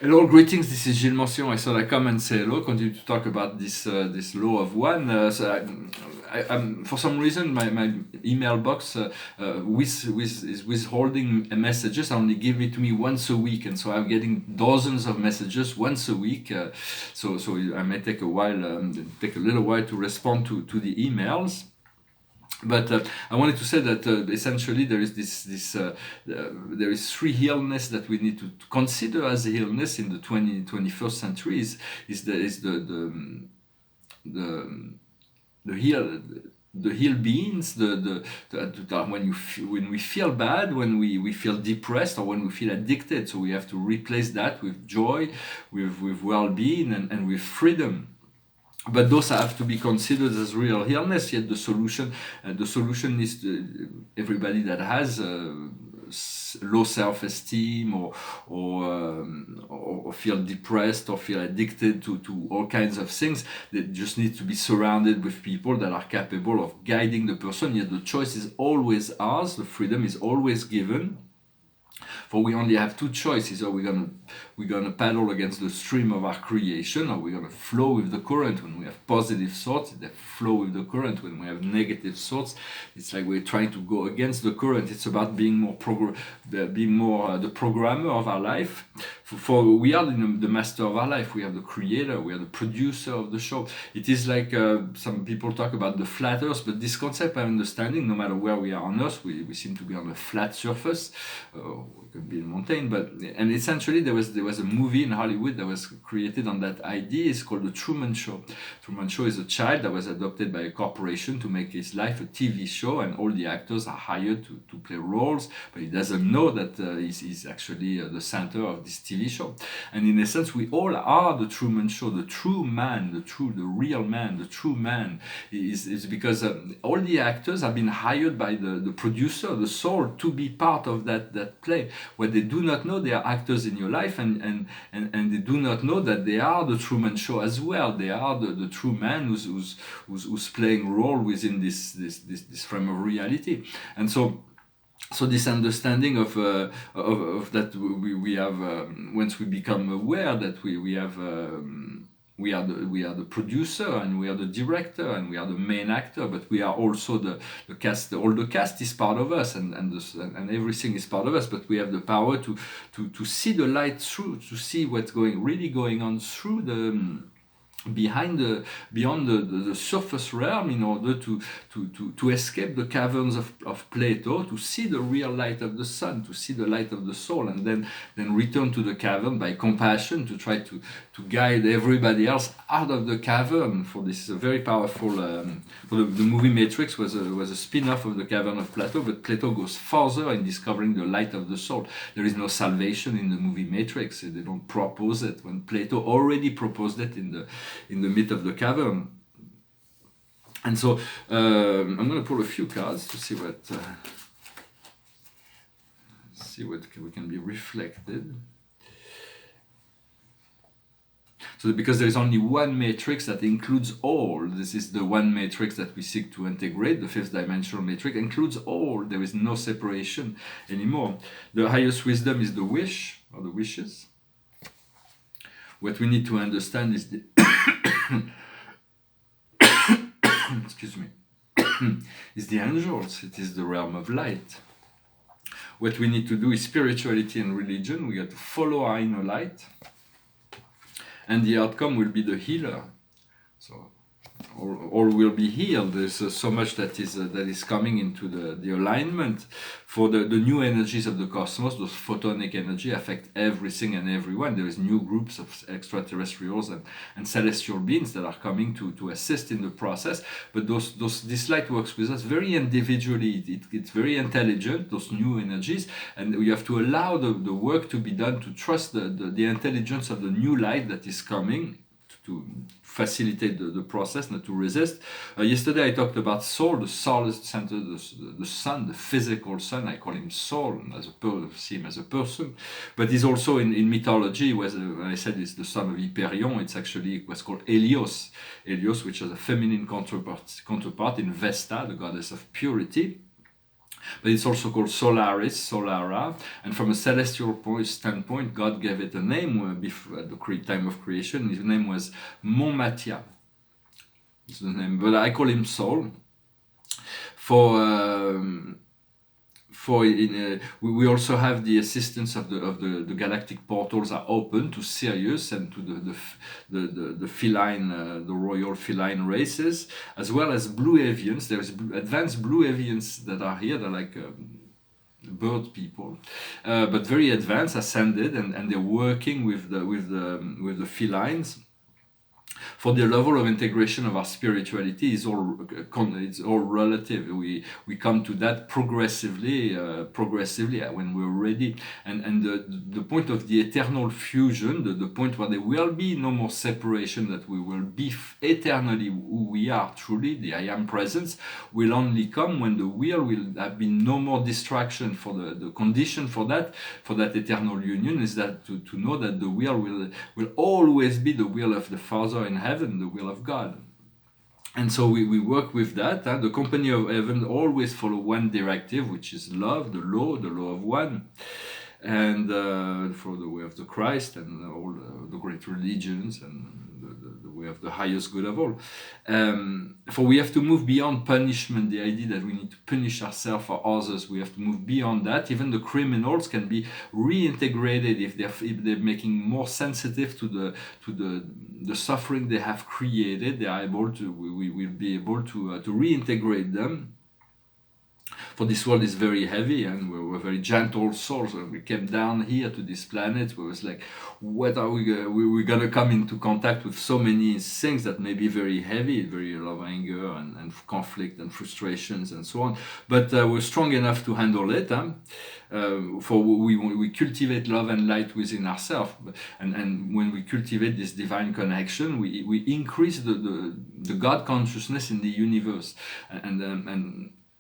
Hello, greetings. This is Gilles Mention. I thought I'd come and say hello, continue to talk about this law of one. For some reason, my email box is withholding messages. Only give it to me once a week, and so I'm getting dozens of messages once a week. So I may take take a little while to respond to the emails. But I wanted to say that essentially there is there is three illness that we need to consider as a illness in the 21st century. The the heal the heal beings when we feel bad, when we feel depressed, or when we feel addicted. So we have to replace that with joy, with well-being, and with freedom. But those have to be considered as real illness. Yet the solution is everybody that has low self-esteem or feel depressed or feel addicted to all kinds of things. They just need to be surrounded with people that are capable of guiding the person. Yet the choice is always ours. The freedom is always given. For we only have two choices: are we're gonna paddle against the stream of our creation, or we're gonna flow with the current. When we have positive thoughts, they flow with the current. When we have negative thoughts, it's like we're trying to go against the current. It's about being more the programmer of our life. For we are the master of our life. We are the creator. We are the producer of the show. It is like some people talk about the flat Earth, but this concept I'm understanding, no matter where we are on Earth, we seem to be on a flat surface. We could be in a mountain, and essentially there was a movie in Hollywood that was created on that idea. It's called The Truman Show. Truman Show is a child that was adopted by a corporation to make his life a TV show, and all the actors are hired to play roles, but he doesn't know that he's actually the center of this TV show. And in essence, we all are the Truman Show. The true man, the real man, the true man is because all the actors have been hired by the producer, the soul, to be part of that play. What they do not know, they are actors in your life, and they do not know that they are the Truman Show as well. They are the true man who's playing a role within this frame of reality. And so this understanding of that we have, once we become aware that we have we are the producer, and we are the director, and we are the main actor, but we are also the cast. All the cast is part of us, and everything is part of us. But we have the power to see the light through, to see what's really going on through beyond the surface realm, in order to escape the caverns of Plato, to see the real light of the sun, to see the light of the soul, and then return to the cavern by compassion, to try to guide everybody else out of the cavern. For this is a very powerful the movie Matrix was a spin-off of the Cavern of Plato, but Plato goes further in discovering the light of the soul. There is no salvation in the movie Matrix. They don't propose it, when Plato already proposed it in the myth of the cavern. And so I'm going to pull a few cards to see what can be reflected. So because there is only one matrix that includes all, this is the one matrix that we seek to integrate, the fifth dimensional matrix includes all. There is no separation anymore. The highest wisdom is the wish, or the wishes. What we need to understand is the excuse me, is the angels. It is the realm of light. What we need to do is spirituality and religion. We got to follow our inner light, and the outcome will be the healer. So all will be healed. There's so much that is coming into the alignment for the new energies of the cosmos. Those photonic energy affect everything and everyone. There is new groups of extraterrestrials and celestial beings that are coming to assist in the process. But this light works with us very individually. It's very intelligent, those new energies, and we have to allow the work to be done, to trust the intelligence of the new light that is coming, to facilitate the process, not to resist. Yesterday I talked about soul. The soul is the center, the sun, the physical sun. I call him soul, see him as a person. But he's also in mythology, I said it's the son of Hyperion. It's actually what's called Helios. Helios, which is a feminine counterpart in Vesta, the goddess of purity. but it's also called Solaris, Solara. And from a celestial standpoint, God gave it a name before, at the time of creation. His name was Monmatia. It's the name, but I call him Sol. We also have the assistance of the galactic portals are open to Sirius and to the feline, the royal feline races, as well as blue avians. There's advanced blue avians that are here. They're like bird people, but very advanced, ascended, and they're working with the felines. For the level of integration of our spirituality is it's all relative. We come to that progressively when we're ready. And the point of the eternal fusion, the point where there will be no more separation, that we will be eternally who we are truly, the I am presence, will only come when the will have been no more distraction. For the condition for that eternal union is that to know that the will always be the will of the Father in heaven, the will of God. And so we work with that. The company of heaven always follow one directive, which is love, the law of one. And for the way of the Christ and all the great religions and the way of the highest good of all. For we have to move beyond punishment, the idea that we need to punish ourselves or others. We have to move beyond that. Even the criminals can be reintegrated if they're making more sensitive to the suffering they have created. They are able to. We will be able to reintegrate them. For this world is very heavy, and we're very gentle souls. When we came down here to this planet, we was like, what are we're gonna come into contact with so many things that may be very heavy, very a lot of anger and conflict and frustrations and so on. But we're strong enough to handle it. For we cultivate love and light within ourselves, and when we cultivate this divine connection, we increase the God consciousness in the universe,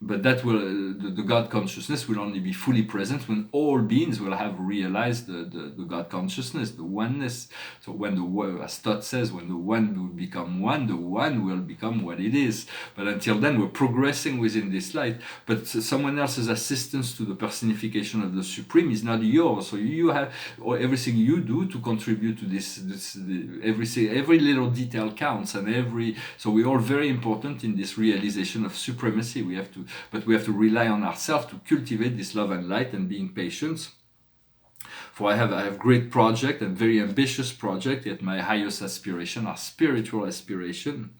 but that will the God consciousness will only be fully present when all beings will have realized the God consciousness, the oneness. So when as Todd says, when the one will become one, the one will become what it is. But until then, we're progressing within this light. But someone else's assistance to the personification of the Supreme is not yours. So you have, or everything you do to contribute to every little detail counts, and so we're all very important in this realization of supremacy. We have to rely on ourselves to cultivate this love and light and being patient. For I have great project and very ambitious project, yet my highest aspiration, our spiritual aspiration.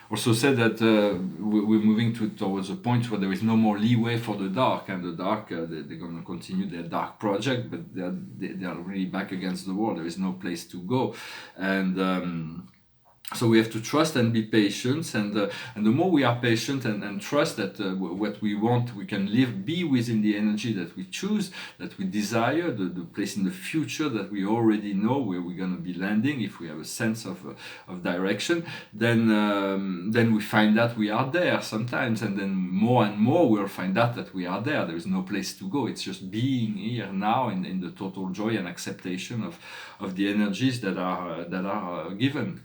Also said that we're moving towards a point where there is no more leeway for the dark, and the dark, they're going to continue their dark project, but they are really back against the wall. There is no place to go, and so we have to trust and be patient, and the more we are patient and trust that what we want, we can be within the energy that we choose, that we desire, the place in the future that we already know where we're going to be landing, if we have a sense of direction, then we find that we are there sometimes, and then more and more we'll find out that we are there. There is no place to go. It's just being here now in the total joy and acceptation of the energies that are given.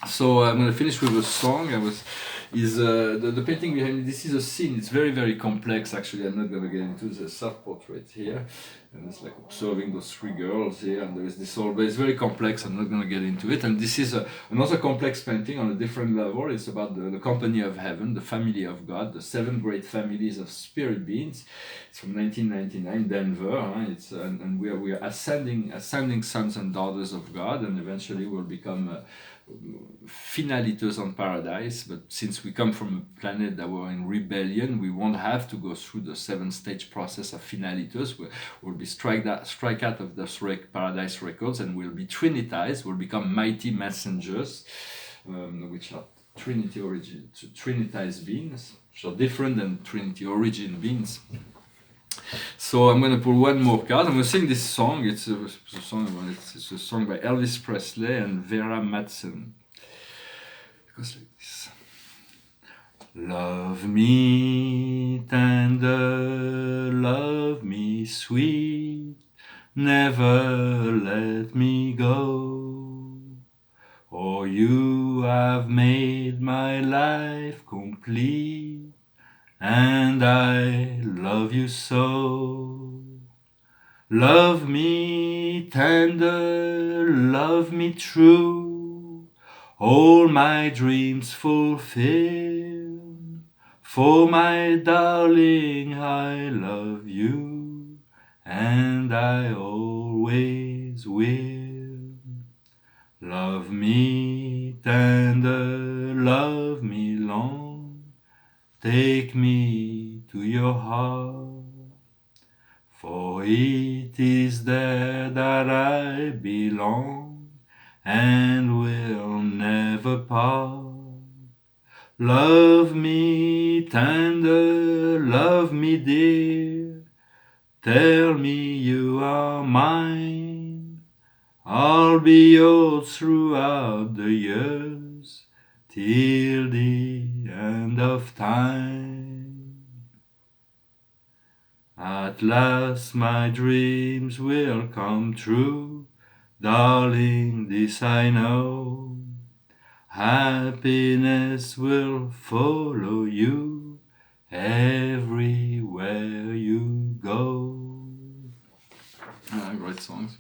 So I'm going to finish with a song. The painting behind me. This is a scene. It's very, very complex. Actually, I'm not going to get into the self-portrait here. And it's like observing those three girls here, and there is this whole, but it's very complex. I'm not going to get into it. And this is another complex painting on a different level. It's about the company of heaven, the family of God, the 7 great families of spirit beings. It's from 1999, Denver. And we are ascending sons and daughters of God, and eventually we'll become finaliters on paradise. But since we come from a planet that were in rebellion, we won't have to go through the 7-stage process of finaliters. We'll be strike out of those paradise records, and we'll be trinitized. We'll become mighty messengers, which are trinitized beings, which are different than Trinity origin beings. So I'm going to pull one more card. I'm going to sing this song. It's a song by Elvis Presley and Vera Madsen. It goes like this. Love me tender, love me sweet, never let me go. Oh, you have made my life complete. and I love you so. Love me tender, love me true, all my dreams fulfill. For my darling, I love you, and I always will. Love me tender, love me long, take me to your heart, for it is there that I belong, and will never part. Love me tender, love me dear, tell me you are mine. I'll be yours throughout the years, till the end of time. At last my dreams will come true, darling, this I know. Happiness will follow you everywhere you go. Great songs.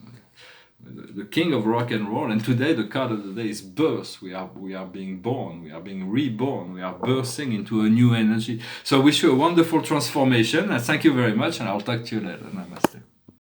The king of rock and roll, and today the card of the day is birth. We are being born, we are being reborn, we are birthing into a new energy. So I wish you a wonderful transformation, and thank you very much, and I'll talk to you later. Namaste.